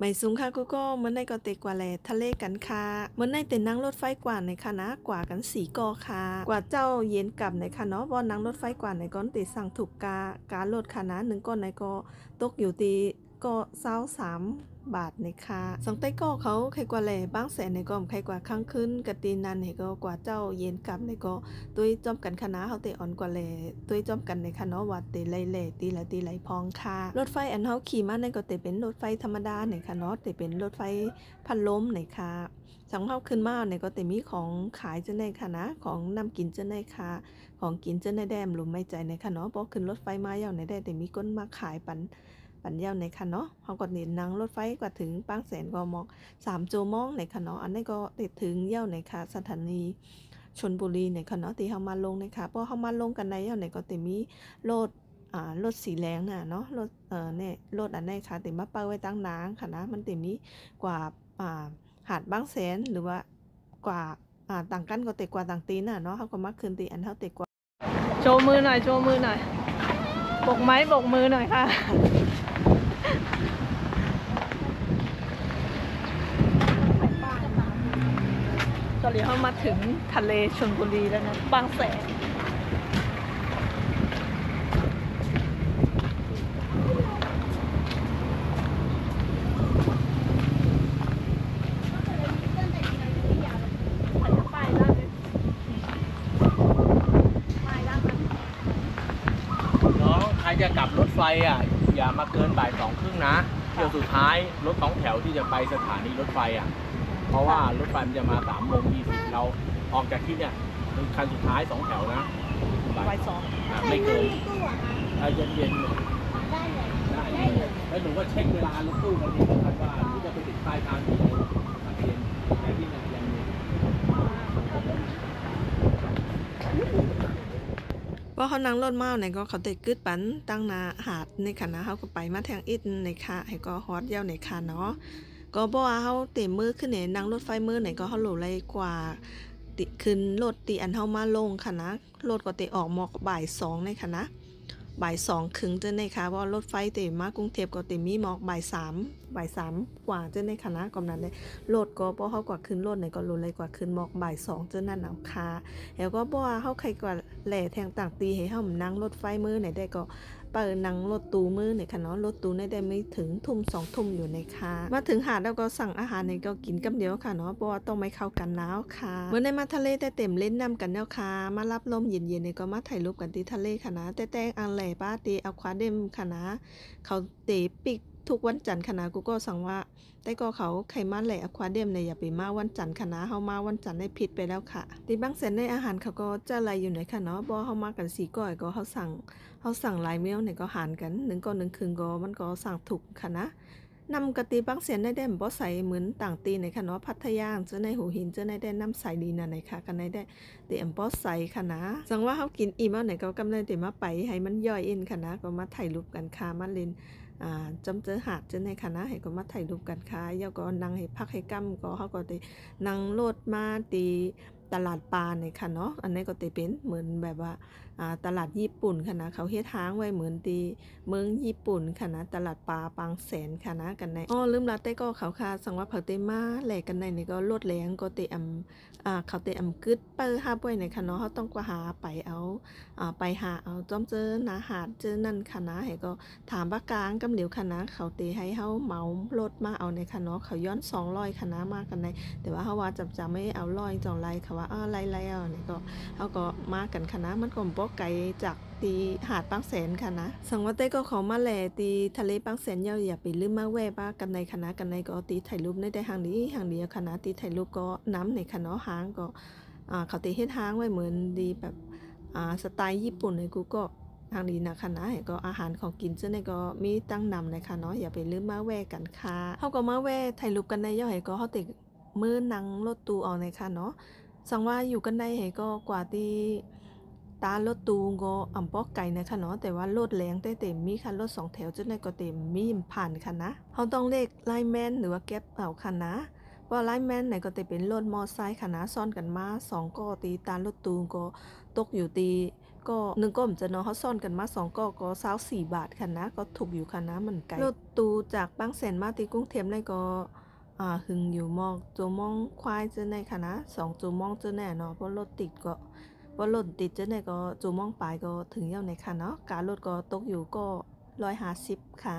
ไม่สูงค่ะกูก็เหมือนในก็เตกว่าแลทะเลกันค่ะเหมือนในเต็นนั่งรถไฟกว่าในค่ะนะกว่ากันสีกอค่ะกว่าเจ้าเย็นกลับในค่ะเนาะว่านั่งรถไฟกว่าในก้อนติสั่งถูกการลดค่ะนะ1ก้อนในก็ตกอยู่ตีก็23 บาทในค่ะสังเต้ก็เขาใครกว่าแลบางแสนในก็ใครกว่าข้างขึ้นกะตีนันในก็กว่าเจ้าเย็นกลับในก็ตุ้ยจอมกันค่ะนะเขาเตอ่อนกว่าแลตุ้ยจอมกันในค่ะเนาะว่าเตไล่แลตีละตีไหลพองค่ะรถไฟอันเฮาขี่มาในก็เตเป็นรถไฟธรรมดาในค่ะเนาะเตเป็นรถไฟพัดลมในค่ะสังเฮาขึ้นมาในก็เตมีของขายจะในค่ะนะของนำกินจะในค่ะของกินจะในแดมลมไม่ใจในค่ะเนาะพอขึ้นรถไฟมาย่าในได้แต่มีก้นมาขายปันยาวในค่ะเนาะเขาก็เน้นนั่งรถไฟกว่าถึงปางแสนก็มอง3 โจมองในค่ะเนาะอันนี้ก็ติดถึงยาวในค่ะสถานีชลบุรีในค่ะเนาะที่เฮามาลงนะคะเพราะเฮามาลงกันในยาวในก็ติมีรถรถสีแดงน่ะเนาะรถเนี่ยรถอันนี้ค่ะติมาเป้าไว้ตั้งนางค่ะนะมันติมีกว่าหาดบางแสนหรือว่ากว่าต่างกันก็ติกว่าต่างตีน่ะเนาะเฮาก็มาคืนตีอันเฮาติกว่าโชว์มือหน่อยโชว์มือหน่อยบกไม้บกมือหน่อยค่ะตอนนี้เรามาถึงทะเลชลบุรีแล้วนะบางแสนน้องใครจะกลับรถไฟอย่ามาเกินบ่าย2:30นะเที่ยวสุดท้ายรถ2 แถวที่จะไปสถานีรถไฟเพราะว่ารถไฟมันจะมา3:20เราออกจากที่เนี่ยเป็นคันสุดท้าย2 แถวนะบ่าย 2ไม่เกินเย็นได้เลยแล้วหนูก็เช็คเวลารถตู้กันดีนะครับว่าหนูจะไปถึงปลายทางกี่โมงเย็นแต่ที่เนี่ยยังมีว่าเขานั่งรถเมาในก็เขาเตะกึดปันตั้งนาหาดในค่ะนะเขาก็ไปมาทางอิดในค่ะให้ก็ฮอตยาวในค่ะเนาะก็บอกว่าเขาเตะมือขึ้นเนี่ยนั่งรถไฟมือไหนก็เขาโหลเลยกว่าติขึ้นรถตีอันเฮามาลงค่ะนะรถก็เตะออกหมอกบ่าย 2ในค่ะนะบ่าย 2 ครึ่งจะในค่ะเพราะรถไฟเตะมากรุงเทพก็เตะมีหมอกบ่าย 3กว่าจะในค่ะนะกำนั้นเลยรถก็เพราะเขากว่าขึ้นรถไหนก็โหลเลยกว่าขึ้นหมอกบ่าย 2จะนั่นเอาค่ะแล้วก็บอกว่าเขาใครกว่าแหล่แทงต่างตีให้เฮานั่งรถไฟมือไหนได้ก็เปิดนั่งรถตู้มือไหนค่ะเนาะรถตู้ในได้ไม่ถึงทุ่ม2 ทุ่มอยู่ในค่ะมาถึงหาดแล้วก็สั่งอาหารในก็กินกำเดียวค่ะเนาะเพราะว่าต้องไม่เข้ากันหนาวค่ะเมื่อในมาทะเลแต่เต็มเล่นน้ำกันแล้วค่ะมารับลมเย็นๆในก็มาถ่ายรูปกันที่ทะเลค่ะนะแต่อังแหล่ป้าตีเอาควาเดมค่ะนะเขาเตะปิกทุกวันจันทร์ค่ะนะกูก็สั่งว่าแต่ก็เขาไขมันแหล่อควาเดมในอย่าไปมาวันจันทร์ค่ะนะเฮามาวันจันทร์ได้ผิดไปแล้วค่ะที่บางแสนในอาหารเขาก็จะอะไรอยู่ไหนค่ะเนาะบ่เฮามากัน4 ก้อยก็เฮาสั่งหลายเมลเนี่ยก็หารกัน1 ก้อน1 ครึ่งก็มันก็สั่งถูกค่ะนะนำกะตีบางแสนได้บ่ใส่เหมือนต่างตีในค่ะเนาะพัทยาจะในหูหินจะได้น้ำใสดีนะในค่ะกันได้เตมบ่ใส่ค่ะนะสังว่าเฮากินอิ่มแล้วไหนก็กำลังเตมาไปให้มันย่อยเอ็นค่ะนะก็มาถ่ายรูปกันค่ะมาเล่นจำเจอหาดจะในคณะให้ก็มาถ่ายรูปกันค่ะแล้วก็นั่งให้พักให้กั้มก็เขาก็ได้นั่งรถมาตีตลาดปลาในค่ะเนาะอันนี้ก็จะเป็นเหมือนแบบว่าตลาดญี่ปุ่นค่ะนะเขาเฮ็ดทางไว้เหมือนตีเมืองญี่ปุ่นค่ะนะตลาดปลาบางแสนค่ะนะกันในลืมลาเต้ก็เขาค่ะสังว่าเผาเตมาแหลกกันในนี่ก็ลดแรงก็เตเขาเตกึดเปิ้ห้าป่วยในค่ะเนาะเขาต้องกว่าหาไปเอาไปหาเอาจอมเจอหนาหาดเจอนั่นค่ะนะให้ก็ถามว่ากลางกำเหลียวค่ะนะเขาเตให้เฮาเหมารถมาเอาในค่ะเนาะเขาย้อน200ค่ะนะมากันในแต่ว่าเฮาว่าจะไม่เอา100 200ค่ะว่าไล่ๆเอานี่ก็เฮาก็มากันค่ะนะมันก็บ่ไกลจากตีหาดบางแสนค่ะนะสังว่าเต้ก็เขามาแลตีทะเลบางแสนอย่าไปลืมมาแวะบ้ากันในค่ะนะกันในก็ตีถ่ายรูปได้ทางนี้ทางเดียวค่ะนะตีถ่ายรูปก็น้ำในค่ะเนาะหางก็เขาตีเฮ็ดหางไว้เหมือนดีแบบสไตล์ญี่ปุ่นในกูก็ทางนี้นะคะนะก็อาหารของกินซึ่งในก็มีตั้งนำนะคะเนาะอย่าไปลืมมาแวะกันค่ะเขาก็มาแวะถ่ายรูปกันในย่อให้ก็เขาติมือนั่งรถตู้เอาในค่ะเนาะสังว่าอยู่กันได้ให้ก็กว่าที่ตารถตู้ก็ป้อไก่นะคะเนาะแต่ว่ารถแรงแต่เต็มมีค่ะรถ2 แถวจึงได้ก็เต็มมีผ่านค่ะนะเขาต้องเลขไลน์แมนหรือว่าแก๊ปเอาค่ะนะว่าไลน์แมนไหนก็จะเป็นรถมอไซค์ค่ะนะซ้อนกันมา2ก็ตีตารถตู้ก็ตกอยู่ตี ก็1ก็มจะเนาะเขาซ่อนกันมา2ก็24บาทค่ะนะก็ถูกอยู่ค่ะนะมันไกลรถตู้จากบางแสนมาที่กรุงเทพเลยก็หึงอยู่มอกโจมองควายจะในค่ะนะ2โจมองจะแน่เนาะเพราะรถติดก็ว่ารถติดจะในก็โจมองปลายก็ถึงเย้าในค่ะเนาะการรถก็ตกอยู่ก็150ค่ะ